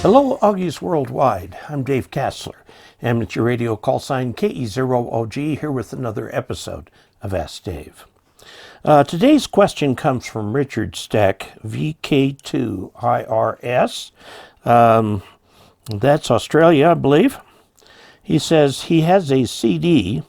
Hello, Augies Worldwide. I'm Dave Kassler, amateur radio call sign KE0OG, here with another episode of Ask Dave. Today's question comes from Richard Steck, VK2IRS. That's Australia, I believe. He says he has a CD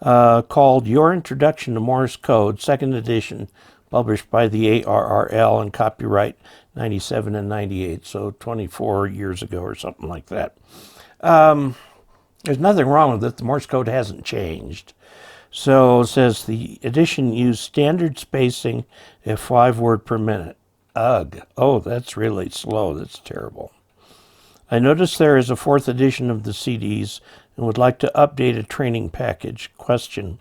called Your Introduction to Morse Code, second edition, published by the ARRL and copyright 97 and 98, so 24 years ago or something like that. There's nothing wrong with it. The Morse code hasn't changed. So it says the edition used standard spacing at 5 words per minute. Ugh. Oh, that's really slow. That's terrible. I noticed there is a 4th edition of the CDs and would like to update a training package. Question: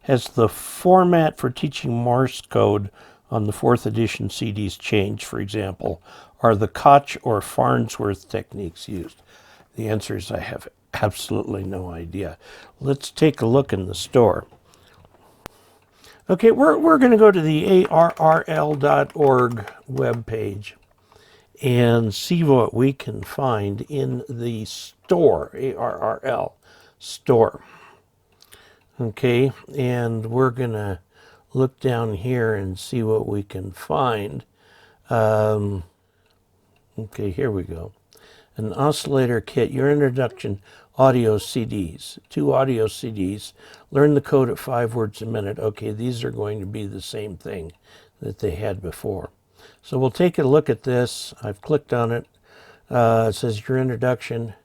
has the format for teaching Morse code on the 4th edition CDs changed? For example, are the Koch or Farnsworth techniques used? The answer is I have absolutely no idea. Let's take a look in the store. Okay, we're going to go to the ARRL.org webpage and see what we can find in the store, ARRL Store. Okay, and we're going to look down here and see what we can find. Okay, here we go. An oscillator kit, your introduction, audio CDs, 2 audio CDs, learn the code at 5 words a minute. Okay, these are going to be the same thing that they had before. So we'll take a look at this. I've clicked on it. It says your introduction,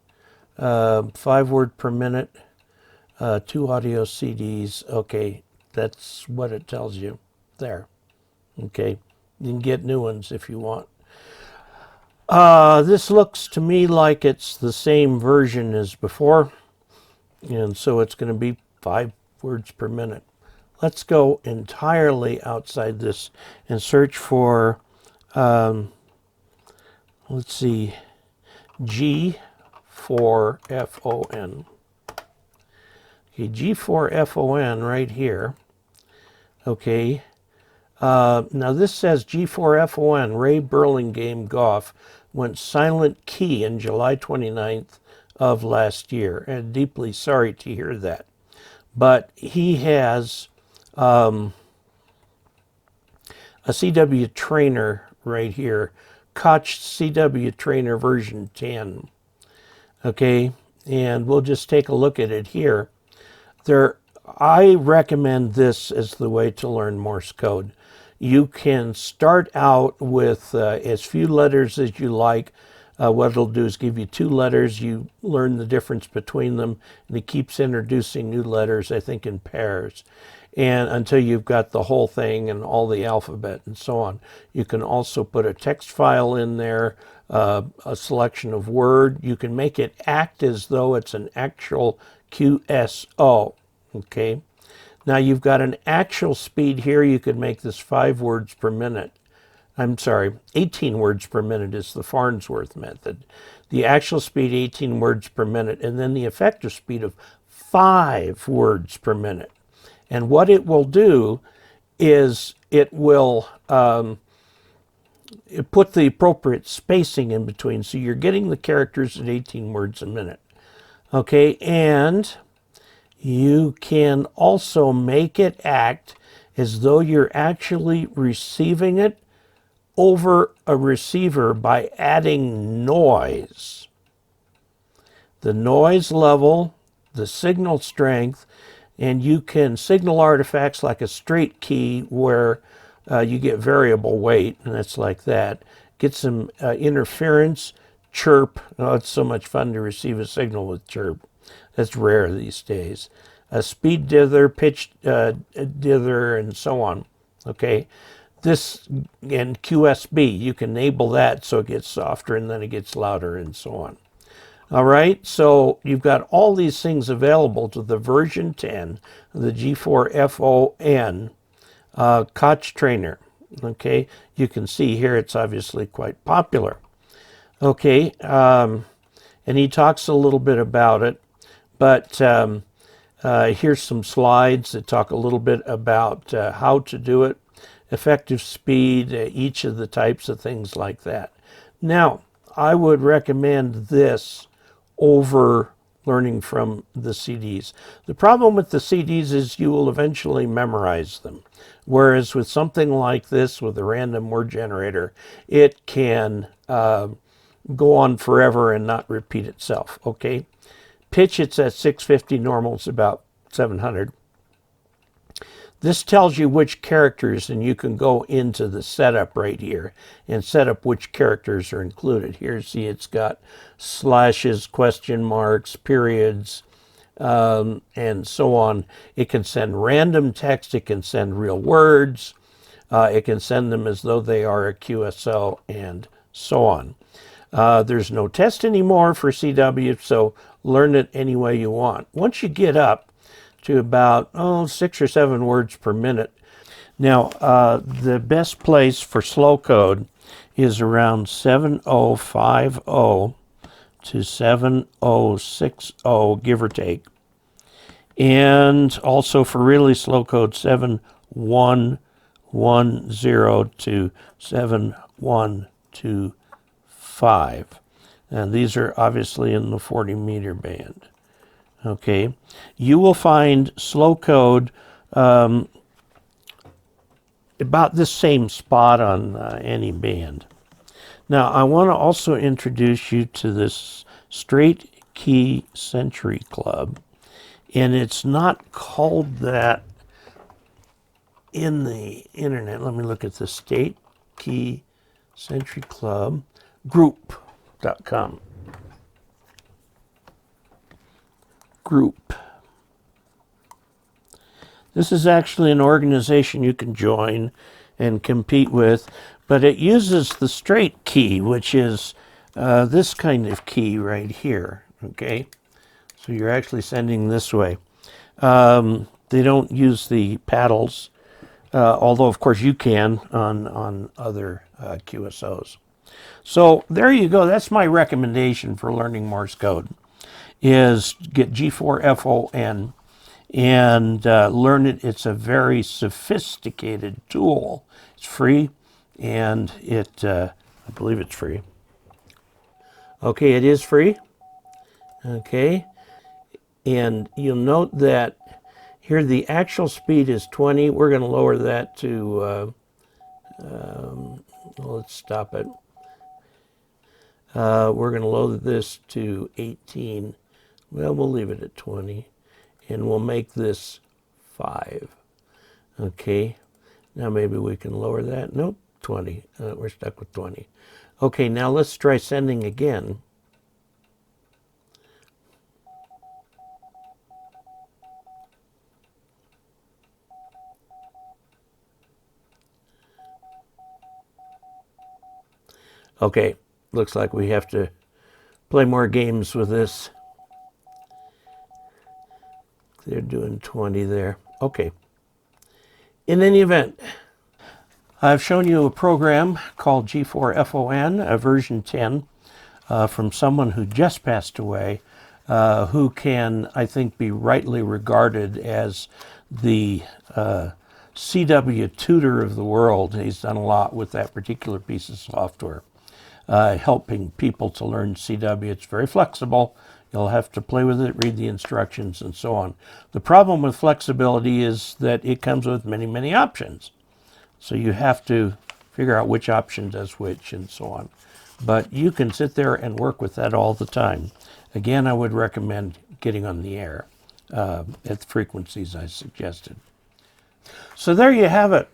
5 words per minute, 2 audio CDs. Okay, that's what it tells you there. Okay, you can get new ones if you want. This looks to me like it's the same version as before, and so it's going to be 5 words per minute. Let's go entirely outside this and search for, let's see, G4FON. Okay, G4FON right here. Okay. Now this says G4FON, Ray Burlingame Goff, went silent key on July 29th of last year. And deeply sorry to hear that. But he has a CW trainer right here, Koch CW trainer version 10. Okay, and we'll just take a look at it here. I recommend this as the way to learn Morse code. You can start out with as few letters as you like. What it'll do is give you 2 letters. You learn the difference between them, and it keeps introducing new letters, I think, in pairs, and until you've got the whole thing and all the alphabet and so on. You can also put a text file in there, a selection of word. You can make it act as though it's an actual QSO. Okay, now you've got an actual speed here. You could make this 5 words per minute. I'm sorry, 18 words per minute is the Farnsworth method. The actual speed, 18 words per minute, and then the effective speed of 5 words per minute. And what it will do is it will put the appropriate spacing in between, so you're getting the characters at 18 words a minute. Okay, and you can also make it act as though you're actually receiving it over a receiver by adding noise. The noise level, the signal strength, and you can signal artifacts like a straight key where you get variable weight, and it's like that. Get some interference, chirp. Oh, it's so much fun to receive a signal with chirp. That's rare these days. A speed dither, pitch dither, and so on. Okay, this and QSB, you can enable that so it gets softer and then it gets louder and so on. All right, so you've got all these things available to the version 10 of the G4FON Koch trainer. Okay, you can see here it's obviously quite popular. Okay, and he talks a little bit about it. But here's some slides that talk a little bit about how to do it, effective speed, each of the types of things like that. Now, I would recommend this over learning from the CDs. The problem with the CDs is you will eventually memorize them. Whereas with something like this, with a random word generator, it can go on forever and not repeat itself, okay? Pitch, it's at 650, normal is about 700. This tells you which characters, and you can go into the setup right here and set up which characters are included. Here, see, it's got slashes, question marks, periods, and so on. It can send random text. It can send real words. It can send them as though they are a QSO, and so on. There's no test anymore for CW, so learn it any way you want. Once you get up to about 6 or 7 words per minute. Now, the best place for slow code is around 7050 to 7060, give or take. And also for really slow code, 7110 to 7125. And these are obviously in the 40-meter band. Okay, you will find slow code about this same spot on any band. Now, I want to also introduce you to this straight key century club, and it's not called that in the internet. Let me look at the Straight Key Century Club group.com. Group. This is actually an organization you can join and compete with, but it uses the straight key, which is this kind of key right here, okay? So you're actually sending this way. They don't use the paddles, although of course you can on other QSOs. So there you go. That's my recommendation for learning Morse code, is get G4FON and learn it. It's a very sophisticated tool. It's free, and I believe it's free. Okay, it is free. Okay, and you'll note that here the actual speed is 20. We're going to lower that to, let's stop it. We're going to load this to 18. Well, we'll leave it at 20, and we'll make this 5. Okay, now maybe we can lower that. Nope, 20. We're stuck with 20. Okay, now let's try sending again. Okay, looks like we have to play more games with this. They're doing 20 there. Okay. In any event, I've shown you a program called G4FON, version 10, from someone who just passed away, who can, I think, be rightly regarded as the CW tutor of the world. He's done a lot with that particular piece of software, helping people to learn CW. It's very flexible. You'll have to play with it, read the instructions, and so on. The problem with flexibility is that it comes with many, many options. So you have to figure out which option does which, and so on. But you can sit there and work with that all the time. Again, I would recommend getting on the air at the frequencies I suggested. So there you have it.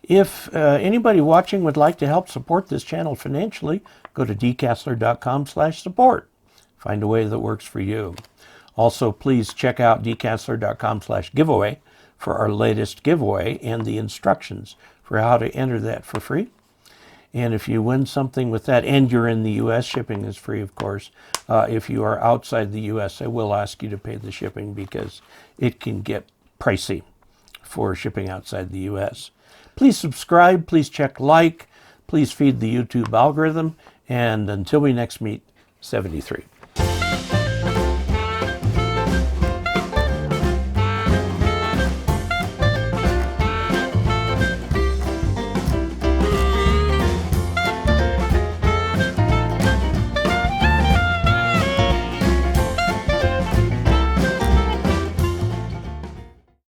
If anybody watching would like to help support this channel financially, go to dcasler.com/support. Find a way that works for you. Also, please check out dcasler.com/giveaway for our latest giveaway and the instructions for how to enter that for free. And if you win something with that, and you're in the U.S., shipping is free, of course. If you are outside the U.S., I will ask you to pay the shipping because it can get pricey for shipping outside the U.S. Please subscribe, please check like, please feed the YouTube algorithm, and until we next meet, 73.